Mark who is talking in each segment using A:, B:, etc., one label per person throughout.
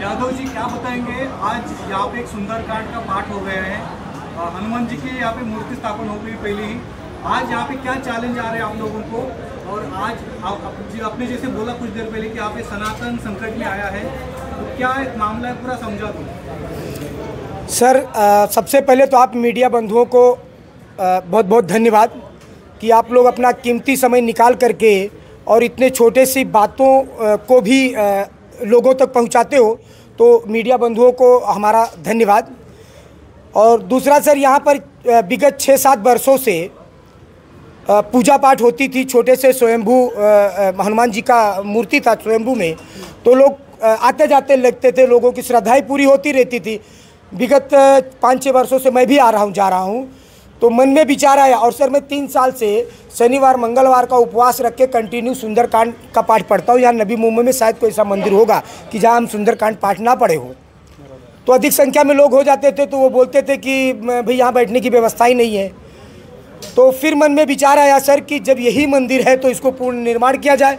A: यादव जी क्या बताएंगे, आज यहाँ पे एक सुंदरकांड का पाठ हो गया है, हनुमान जी की यहाँ पे मूर्ति स्थापन हो गई पहले ही। आज यहाँ पे क्या चैलेंज आ रहे हैं आप लोगों को, और आज आपने जैसे बोला कुछ देर पहले कि यहाँ पे सनातन संकट में आया है, तो क्या एक मामला है, पूरा समझा दो।
B: सर सबसे पहले तो आप मीडिया बंधुओं को बहुत बहुत धन्यवाद कि आप लोग अपना कीमती समय निकाल करके और इतने छोटे सी बातों को भी लोगों तक पहुंचाते हो, तो मीडिया बंधुओं को हमारा धन्यवाद। और दूसरा सर, यहाँ पर विगत 6-7 वर्षों से पूजा पाठ होती थी। छोटे से स्वयंभू हनुमान जी का मूर्ति था स्वयंभू में, तो लोग आते जाते लगते थे, लोगों की श्रद्धाएं पूरी होती रहती थी। विगत 5-6 वर्षों से मैं भी आ रहा हूँ, जा रहा हूँ, तो मन में विचार आया। और सर मैं 3 साल से शनिवार मंगलवार का उपवास रख के कंटिन्यू सुंदरकांड का पाठ पढ़ता हूँ। यहाँ नबी मुंबई में शायद कोई ऐसा मंदिर होगा कि जहाँ हम सुंदरकांड पाठ ना पढ़े हो। तो अधिक संख्या में लोग हो जाते थे, तो वो बोलते थे कि भाई यहाँ बैठने की व्यवस्था ही नहीं है। तो फिर मन में विचार आया सर कि जब यही मंदिर है तो इसको पुनर्निर्माण किया जाए।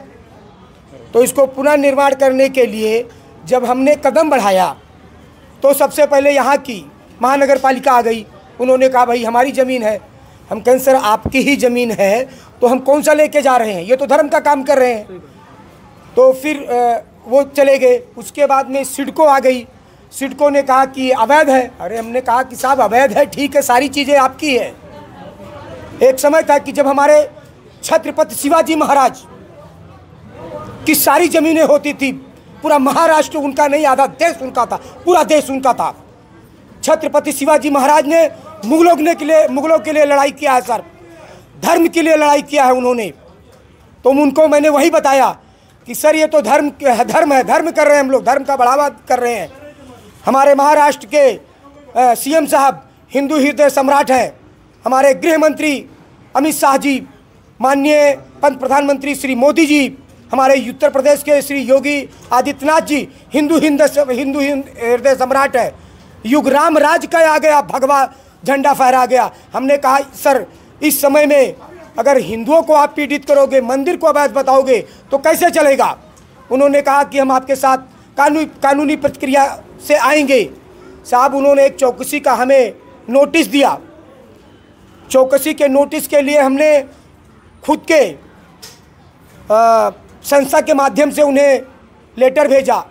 B: तो इसको पुनर्निर्माण करने के लिए जब हमने कदम बढ़ाया, तो सबसे पहले यहाँ की महानगर पालिका आ गई। उन्होंने कहा भाई हमारी ज़मीन है। हम कहें सर आपकी ही ज़मीन है तो हम कौन सा लेके जा रहे हैं, ये तो धर्म का काम कर रहे हैं। तो फिर वो चले गए। उसके बाद में सिडको आ गई। सिडको ने कहा कि अवैध है। अरे हमने कहा कि साहब अवैध है, ठीक है, सारी चीज़ें आपकी है। एक समय था कि जब हमारे छत्रपति शिवाजी महाराज की सारी ज़मीनें होती थी, पूरा महाराष्ट्र उनका नहीं, आधा देश उनका था, पूरा देश उनका था। छत्रपति शिवाजी महाराज ने मुगलों के लिए लड़ाई किया है सर, धर्म के लिए लड़ाई किया है उन्होंने। तो उनको मैंने वही बताया कि सर ये तो धर्म है, धर्म कर रहे हैं हम लोग, धर्म का बढ़ावा कर रहे हैं। हमारे महाराष्ट्र के सीएम साहब हिंदू हृदय सम्राट हैं। हमारे गृह मंत्री अमित शाह जी, माननीय प्रधानमंत्री श्री मोदी जी, हमारे उत्तर प्रदेश के श्री योगी आदित्यनाथ जी हिंदू हृदय सम्राट है। युग राम राज का आ गया, भगवा झंडा फहरा गया। हमने कहा सर इस समय में अगर हिंदुओं को आप पीड़ित करोगे, मंदिर को अवैध बताओगे तो कैसे चलेगा। उन्होंने कहा कि हम आपके साथ कानूनी प्रक्रिया से आएंगे। साहब उन्होंने एक चौकसी का हमें नोटिस दिया। चौकसी के नोटिस के लिए हमने खुद के संस्था के माध्यम से उन्हें लेटर भेजा।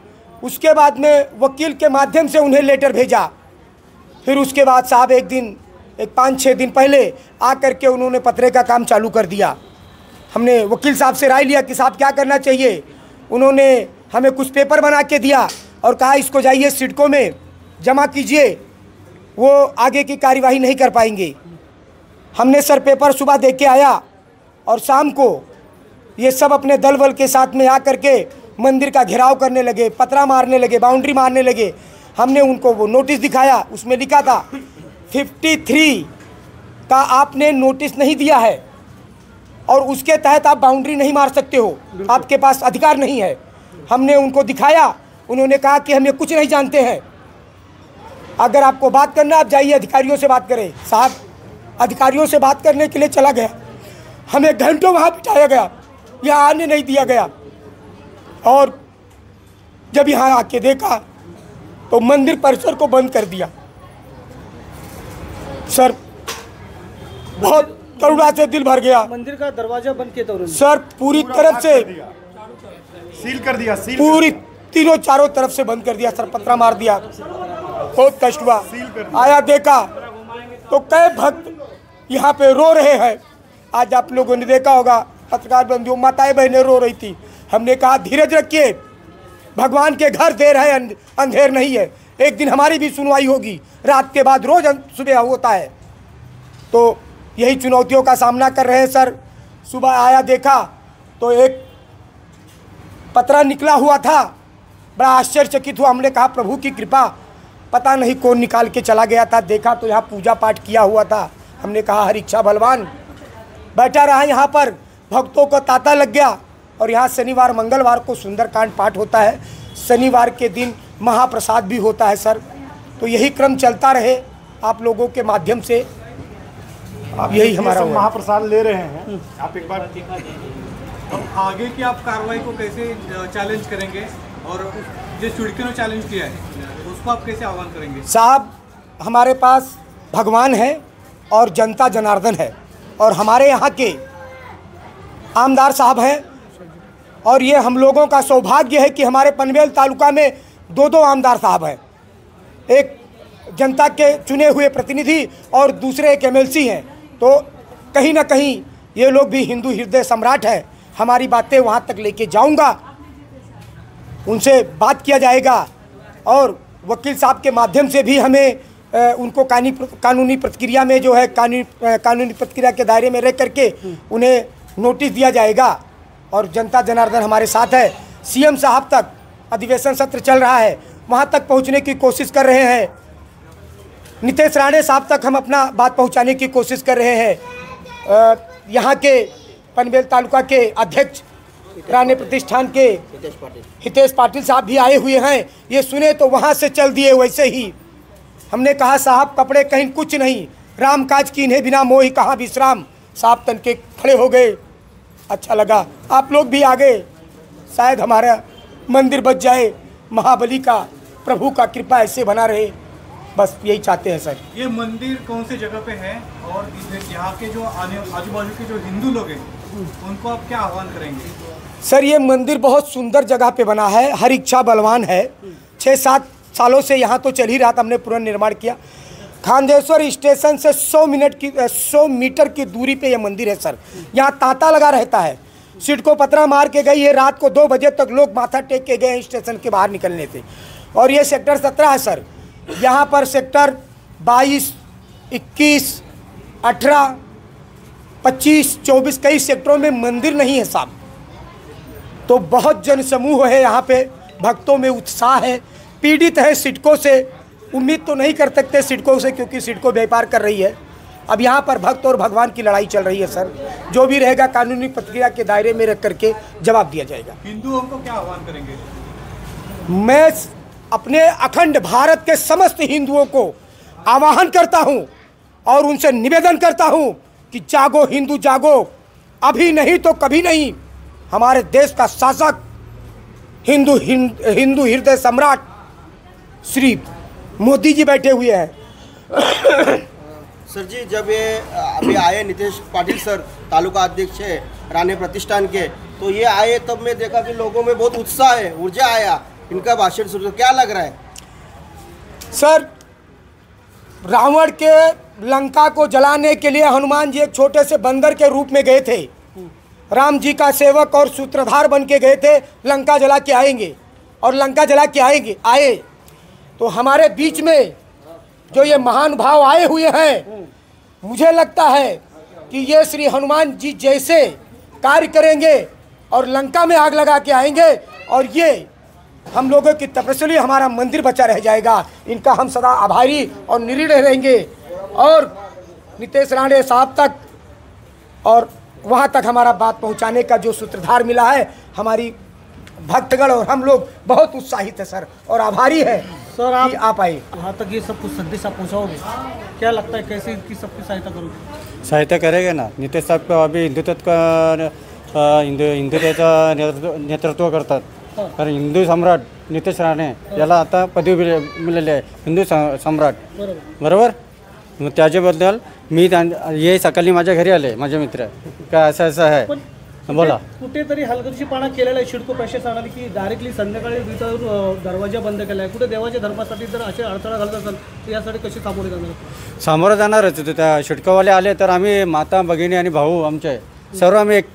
B: उसके बाद में वकील के माध्यम से उन्हें लेटर भेजा। फिर उसके बाद साहब एक 5-6 दिन पहले आकर के उन्होंने पत्रे का काम चालू कर दिया। हमने वकील साहब से राय लिया कि साहब क्या करना चाहिए। उन्होंने हमें कुछ पेपर बना के दिया और कहा इसको जाइए सिडको में जमा कीजिए, वो आगे की कार्यवाही नहीं कर पाएंगे। हमने सर पेपर सुबह दे के आया और शाम को ये सब अपने दल बल के साथ में आकर के मंदिर का घेराव करने लगे, पतरा मारने लगे, बाउंड्री मारने लगे। हमने उनको वो नोटिस दिखाया, उसमें लिखा था 53 का आपने नोटिस नहीं दिया है और उसके तहत आप बाउंड्री नहीं मार सकते हो, आपके पास अधिकार नहीं है। हमने उनको दिखाया, उन्होंने कहा कि हम ये कुछ नहीं जानते हैं, अगर आपको बात करना आप जाइए अधिकारियों से बात करें। साहब अधिकारियों से बात करने के लिए चला गया, हमें घंटों वहाँ बिठाया गया, यहाँ आने नहीं दिया गया। और जब यहाँ आके देखा तो मंदिर परिसर को बंद कर दिया। सर बहुत करुणा से दिल भर गया।
C: मंदिर का दरवाजा बंद किया था
B: सर, पूरी तरफ से
A: सील कर दिया,
B: पूरी तीनों चारों तरफ से बंद कर दिया सर, पत्रा मार दिया। बहुत कष्ट हुआ। आया देखा तो कई भक्त यहाँ पे रो रहे हैं। आज आप लोगों ने देखा होगा, पत्रकार बंधुओं, माताएं बहनें रो रही थी। हमने कहा धीरज रखिए, भगवान के घर देर है अंधेर नहीं है, एक दिन हमारी भी सुनवाई होगी। रात के बाद रोज सुबह होता है। तो यही चुनौतियों का सामना कर रहे हैं सर। सुबह आया देखा तो एक पत्रा निकला हुआ था, बड़ा आश्चर्यचकित हुआ। हमने कहा प्रभु की कृपा, पता नहीं कौन निकाल के चला गया था। देखा तो यहाँ पूजा पाठ किया हुआ था। हमने कहा हर इच्छा बलवान। बैठा रहा यहाँ पर, भक्तों को तांता लग गया। और यहाँ शनिवार मंगलवार को सुंदरकांड पाठ होता है, शनिवार के दिन महाप्रसाद भी होता है सर। तो यही क्रम चलता रहे आप लोगों के माध्यम से।
A: आप
B: यही हमारा
A: महाप्रसाद ले रहे हैं, आप एक बार आगे की आप कार्रवाई को कैसे चैलेंज करेंगे और जिस चुड़के ने चैलेंज किया है उसको आप कैसे आह्वान करेंगे?
B: साहब, हमारे पास भगवान है और जनता जनार्दन है, और हमारे यहाँ के आमदार साहब हैं, और ये हम लोगों का सौभाग्य है कि हमारे पनवेल तालुका में दो आमदार साहब हैं। एक जनता के चुने हुए प्रतिनिधि और दूसरे एक एमएलसी हैं। तो कहीं ना कहीं ये लोग भी हिंदू हृदय सम्राट हैं। हमारी बातें वहाँ तक लेके जाऊँगा, उनसे बात किया जाएगा, और वकील साहब के माध्यम से भी हमें उनको कानूनी प्रक्रिया में जो है कानूनी प्रक्रिया के दायरे में रह करके उन्हें नोटिस दिया जाएगा। और जनता जनार्दन हमारे साथ है। सीएम साहब तक अधिवेशन सत्र चल रहा है, वहाँ तक पहुँचने की कोशिश कर रहे हैं। नितेश राणे साहब तक हम अपना बात पहुँचाने की कोशिश कर रहे हैं। यहाँ के पनवेल तालुका के अध्यक्ष राणे प्रतिष्ठान के हितेश पाटिल साहब भी आए हुए हैं। ये सुने तो वहाँ से चल दिए वैसे ही। हमने कहा साहब कपड़े कहीं कुछ नहीं, राम काज कीन्हे बिना मोहि कहाँ विश्राम। साहब तन के खड़े हो गए, अच्छा लगा। आप लोग भी आ गए, शायद हमारा मंदिर बच जाए। महाबली का, प्रभु का कृपा ऐसे बना रहे, बस यही चाहते हैं सर।
A: ये मंदिर कौन सी जगह पे है, और यहाँ के जो आजू बाजू के जो हिंदू लोग हैं उनको आप क्या आह्वान करेंगे?
B: सर, ये मंदिर बहुत सुंदर जगह पे बना है, हर इच्छा बलवान है। 6-7 सालों से यहाँ तो चल ही रहा था, हमने पुनर्निर्माण किया। खांडेश्वर स्टेशन से 100 मीटर की दूरी पे ये मंदिर है सर। यहाँ तांता लगा रहता है। सिडको पतरा मार के गई है, रात को 2 बजे तक लोग माथा टेक के गए स्टेशन के बाहर निकलने से। और ये सेक्टर 17 है सर। यहाँ पर सेक्टर 22, 21, 18, 25, 24 कई सेक्टरों में मंदिर नहीं है साहब। तो बहुत जनसमूह है यहाँ पे, भक्तों में उत्साह है। पीड़ित है सिडको से, उम्मीद तो नहीं कर सकते सिडको से, क्योंकि सिडको व्यापार कर रही है। अब यहाँ पर भक्त और भगवान की लड़ाई चल रही है सर। जो भी रहेगा कानूनी प्रक्रिया के दायरे में रख करके जवाब दिया जाएगा।
A: हिंदुओं को क्या आह्वान करेंगे?
B: मैं अपने अखंड भारत के समस्त हिंदुओं को आह्वान करता हूं और उनसे निवेदन करता हूं कि जागो हिंदू जागो, अभी नहीं तो कभी नहीं। हमारे देश का शासक हिंदू हृदय सम्राट श्री मोदी जी बैठे हुए हैं।
C: सर जी, जब ये अभी आए नितेश पाटिल सर, तालुका अध्यक्ष है राणे प्रतिष्ठान के, तो ये आए तब मैं देखा कि लोगों में बहुत उत्साह है, ऊर्जा आया इनका भाषण सुन। क्या लग रहा है
B: सर? रावण के लंका को जलाने के लिए हनुमान जी एक छोटे से बंदर के रूप में गए थे। राम जी का सेवक और सूत्रधार बन के गए थे, लंका जला के आएंगे, और लंका जला के आए। तो हमारे बीच में जो ये महान भाव आए हुए हैं, मुझे लगता है कि ये श्री हनुमान जी जैसे कार्य करेंगे और लंका में आग लगा के आएंगे, और ये हम लोगों की तपस्या, हमारा मंदिर बचा रह जाएगा। इनका हम सदा आभारी और निऋण रहेंगे। और नितेश राणे साहब तक और वहाँ तक हमारा बात पहुँचाने का जो सूत्रधार मिला है, हमारी भक्तगण और हम लोग बहुत उत्साहित है सर, और आभारी है सर आप आए।
D: वहाँ तक ये सब कुछ संदेश आप पहुँचाओगे, क्या लगता है कैसे इनकी सबकी सहायता करोगे?
E: सहायता करेंगे ना। नितेश साहब को अभी हिंदुत्वाचं नेतृत्व करतात, कारण हिंदू सम्राट नितेश राणे याला आता पदवी मिळाली आहे, हिंदू सम्राट, बरोबर. मग त्याच्याबद्दल मी हे सकाळी माझ्या घरी आले, माझे मित्र, काय असं आहे बोला.
D: कुठेतरी हलगर्जीपणा केलेला आहे सिडको प्रशासनाने की डायरेक्टली संध्याकाळी दरवाजा बंद केला आहे. कुठे देवाच्या धर्मासाठी जर असे अडथळा घालत असाल तर यासाठी कशी सामोरे जाणार?
E: सामोरं जाणारच. त्या सिडकोवाले आले तर आम्ही माता भगिनी आणि भाऊ आमचे सर्व आम्ही एक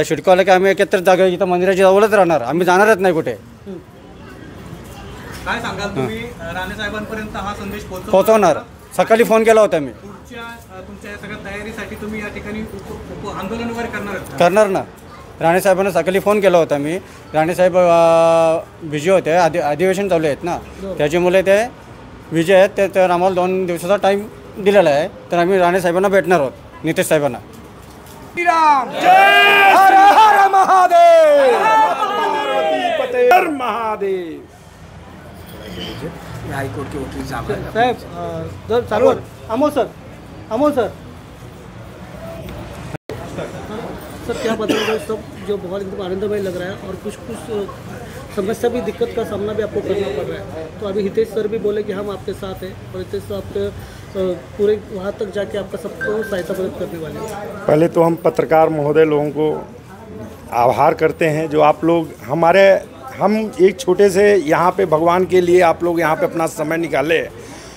E: सिडकोवाले की आम्ही एकत्र जागा इथं मंदिराची जवळच राहणार, आम्ही जाणारच नाही कुठे.
A: काय सांगाल तुम्ही राणे साहेबांपर्यंत हा संदेश
E: पोहोचवणार? सकाळी फोन केला होता मी.
A: तुमच्या सगळ्या तयारीसाठी तुम्ही या ठिकाणी आंदोलन वगैरे
E: करणार ना. राणे साहेबांना सकाळी फोन केला होता मी. राणे साहेब बिझी होते, अधिवेशन चालू आहेत ना, त्याच्यामुळे ते बिझी आहेत. ते तर आम्हाला 2 दिवसाचा टाईम दिलेला आहे, तर आम्ही राणे साहेबांना भेटणार आहोत, नितेश साहेबांना.
B: हर हर महादेव, हर महादेव. हाईकोर्ट के वकील
D: साहब जर चालू अमोल सर सर क्या बताओगे? सब जो बहुत एकदम आनंदमय लग रहा है, और कुछ समस्या भी, दिक्कत का सामना भी आपको करना पड़ रहा है। तो अभी हितेश सर भी बोले कि हम आपके साथ हैं और हितेश सर आपके पूरे वहाँ तक जाके आपका सबको सहायता मदद करने वाले हैं।
F: पहले तो हम पत्रकार महोदय लोगों को आभार करते हैं जो आप लोग हम एक छोटे से यहाँ पे भगवान के लिए आप लोग यहाँ पे अपना समय निकाले।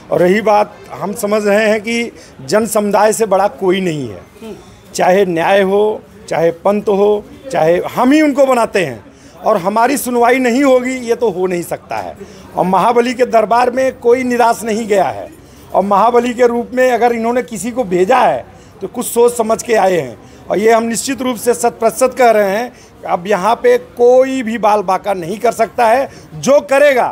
F: और रही बात, हम समझ रहे हैं कि जन समुदाय से बड़ा कोई नहीं है, चाहे न्याय हो, चाहे पंथ हो, चाहे हम ही उनको बनाते हैं और हमारी सुनवाई नहीं होगी ये तो हो नहीं सकता है। और महाबली के दरबार में कोई निराश नहीं गया है और महाबली के रूप में अगर इन्होंने किसी को भेजा है तो कुछ सोच समझ के आए हैं। और ये हम निश्चित रूप से 100% कह रहे हैं, अब यहाँ पे कोई भी बाल बाका नहीं कर सकता है। जो करेगा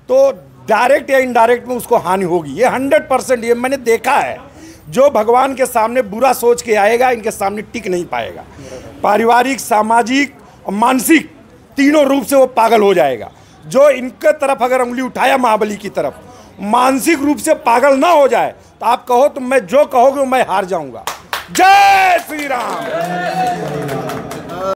F: तो डायरेक्ट या इनडायरेक्ट में उसको हानि होगी, ये 100% ये मैंने देखा है। जो भगवान के सामने बुरा सोच के आएगा इनके सामने टिक नहीं पाएगा। पारिवारिक, सामाजिक और मानसिक तीनों रूप से वो पागल हो जाएगा। जो इनके तरफ अगर उंगली उठाया महाबली की तरफ, मानसिक रूप से पागल ना हो जाए तो आप कहो तो मैं जो कहोगे मैं हार जाऊंगा। जय श्री राम।